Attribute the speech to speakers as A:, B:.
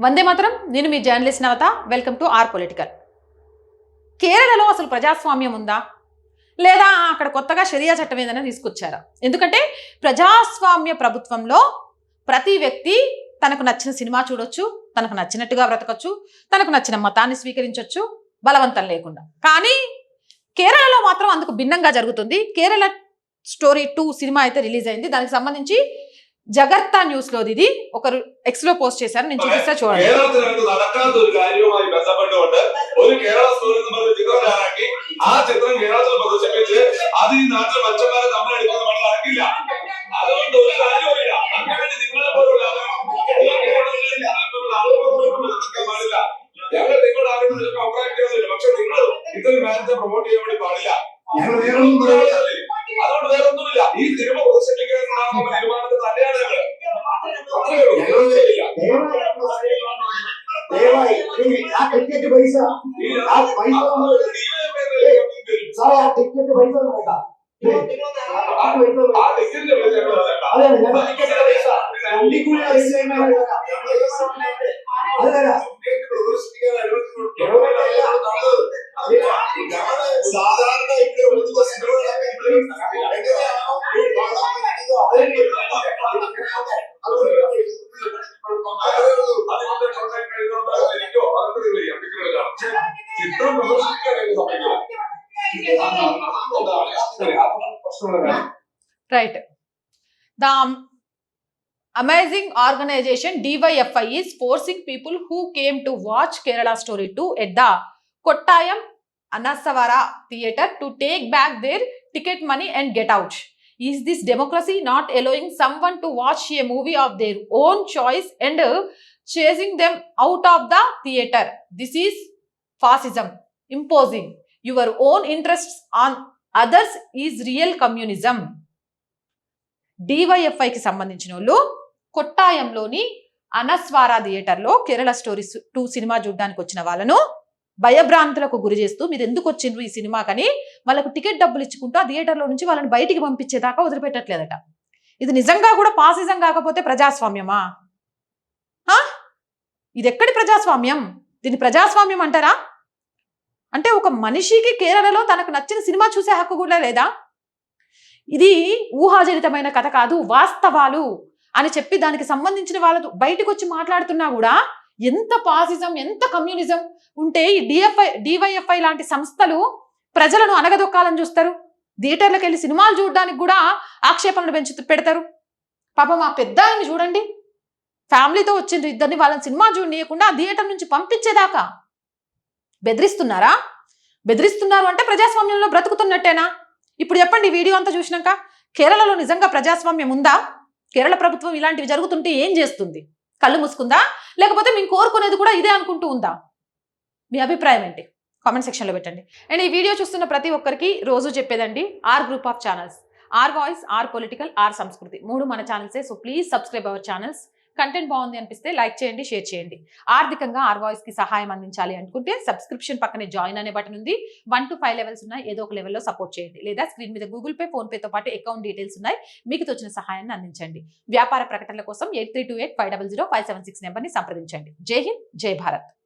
A: వందే మాత్రం. నేను మీ journalist Navata. Welcome to our political. కేరళలో అసలు ప్రజాస్వామ్యం ఉందా లేదా అక్కడ కొత్తగా షరియా చట్టం ఏదైనా తీసుకొచ్చారా? ఎందుకంటే ప్రజాస్వామ్య ప్రభుత్వంలో ప్రతి వ్యక్తి తనకు నచ్చిన సినిమా చూడొచ్చు, తనకు నచ్చినట్టుగా బ్రతకొచ్చు, తనకు నచ్చిన మతాన్ని స్వీకరించవచ్చు బలవంతం లేకుండా. కానీ కేరళలో మాత్రం అందుకు భిన్నంగా జరుగుతుంది. కేరళ స్టోరీ 2 సినిమా అయితే రిలీజ్ అయింది. దానికి సంబంధించి ജഗർത്ത ന്യൂസ് ലോ ഇത് ഒരു എക്സ്ലോ പോസ്റ്റ് ചെയ്താൽ ഞാൻ చూపిస్తా చూడండి.
B: കേരളത്തിൽ നടക്കാത്ത ഒരു കാര്യവുമായി ബന്ധപ്പെട്ടുകൊണ്ട് ഒരു കേരള സ്റ്റോറി എന്ന് പറഞ്ഞ ചിത്രം തയ്യാറാക്കി ആ ചിത്രം കേരളത്തിൽ പ്രദർശിപ്പിച്ച് അത് ഈ നാട്ടിലെ മനുഷ്യന്മാരെ തമ്മിലടിക്കുന്ന പണി നടക്കില്ല. അതുകൊണ്ട് ഒരു കാര്യവുമില്ല. അങ്ങനെ നിങ്ങളെ പോലുള്ള പാടില്ല. ഞങ്ങൾ നിങ്ങളുടെ ആരോഗ്യം അഭിപ്രായം ചെയ്യാറില്ല. പക്ഷെ നിങ്ങൾ ഇത്തരം മാരേജ് പ്രൊമോട്ട് ചെയ്യാൻ വേണ്ടി പാടില്ല. അതുകൊണ്ട് വേറൊന്നുമില്ല. ഈ സിനിമ പ്രദർശിപ്പിക്കാനുള്ള തീരുമാനത്തിൽ തന്നെയാണ് സാധാരണ
A: Right. The amazing organization DYFI is forcing people who came to watch Kerala Story 2 at the Kottayam Anasavara Theatre to take back their ticket money and get out. Is this democracy, not allowing someone to watch a movie of their own choice and chasing them out of the theatre? This is fascism. Imposing your own interests on others is real communism. DYFI కి సంబంధించిన వాళ్ళు కొట్టాయంలోని అనస్వారా థియేటర్లో Kerala stories 2 cinema చూడడానికి వచ్చిన వాళ్ళను భయభ్రాంతులకు గురి చేస్తూ మీరు ఎందుకు వచ్చిండ్రు ఈ సినిమాకని వాళ్ళకు టికెట్ డబ్బులు ఇచ్చుకుంటూ ఆ థియేటర్లో నుంచి వాళ్ళని బయటికి పంపించేదాకా వదిలిపెట్టట్లేదట. ఇది నిజంగా కూడా పాసిజం కాకపోతే ప్రజాస్వామ్యమా? ఇది ఎక్కడి ప్రజాస్వామ్యం? దీన్ని ప్రజాస్వామ్యం అంటారా? అంటే ఒక మనిషికి కేరళలో తనకు నచ్చిన సినిమా చూసే హక్కు కూడా లేదా? ఇది ఊహాజనితమైన కథ కాదు, వాస్తవాలు అని చెప్పి దానికి సంబంధించిన వాళ్ళతో బయటకు వచ్చి మాట్లాడుతున్నా కూడా ఎంత పాసిజం, ఎంత కమ్యూనిజం ఉంటే ఈ డివైఎఫ్ఐ లాంటి సంస్థలు ప్రజలను అనగదొక్కాలని చూస్తారు. థియేటర్లకు వెళ్ళి సినిమాలు చూడడానికి కూడా ఆక్షేపణలు పెడతారు. పాపం ఆ పెద్ద ఆయన్ని చూడండి, ఫ్యామిలీతో వచ్చిండ్రు ఇద్దరిని, వాళ్ళని సినిమా చూడనీయకుండా ఆ థియేటర్ నుంచి పంపించేదాకా బెదిరిస్తున్నారా? బెదిరిస్తున్నారు అంటే ప్రజాస్వామ్యంలో బ్రతుకుతున్నట్టేనా? ఇప్పుడు చెప్పండి, ఈ వీడియో అంతా చూసినాక కేరళలో నిజంగా ప్రజాస్వామ్యం ఉందా? కేరళ ప్రభుత్వం ఇలాంటివి జరుగుతుంటే ఏం చేస్తుంది? కళ్ళు మూసుకుందా? లేకపోతే మేము కోరుకునేది కూడా ఇదే అనుకుంటూ ఉందా? మీ అభిప్రాయం ఏంటి? కామెంట్ సెక్షన్లో పెట్టండి. అండ్ ఈ వీడియో చూస్తున్న ప్రతి ఒక్కరికి రోజు చెప్పేదండి, our group of channels, our voice, our political, our Samskriti 3 మన ఛానల్సే. So please subscribe our channels. Content బాగుంది అనిపిస్తే లైక్ చేయండి, షేర్ చేయండి. ఆర్థికంగా ఆర్ వాయిస్ కి సహాయం అందించాలి అనుకుంటే సబ్స్క్రిప్షన్ పక్కనే జాయిన్ అనే బటన్ ఉంది. 1 to 5 లెవెల్స్ ఉన్నాయి. ఏదో ఒక లెవెల్లో సపోర్ట్ చేయండి. లేదా స్క్రీన్ మీద గూగుల్ పే, ఫోన్ పేతో పాటు అకౌంట్ డీటెయిల్స్ ఉన్నాయి. మీకు తోచిన సహాయాన్ని అందించండి. వ్యాపార ప్రకటనల కోసం 8328500576 నెంబర్ని సంప్రదించండి. జై హింద్, జై భారత్.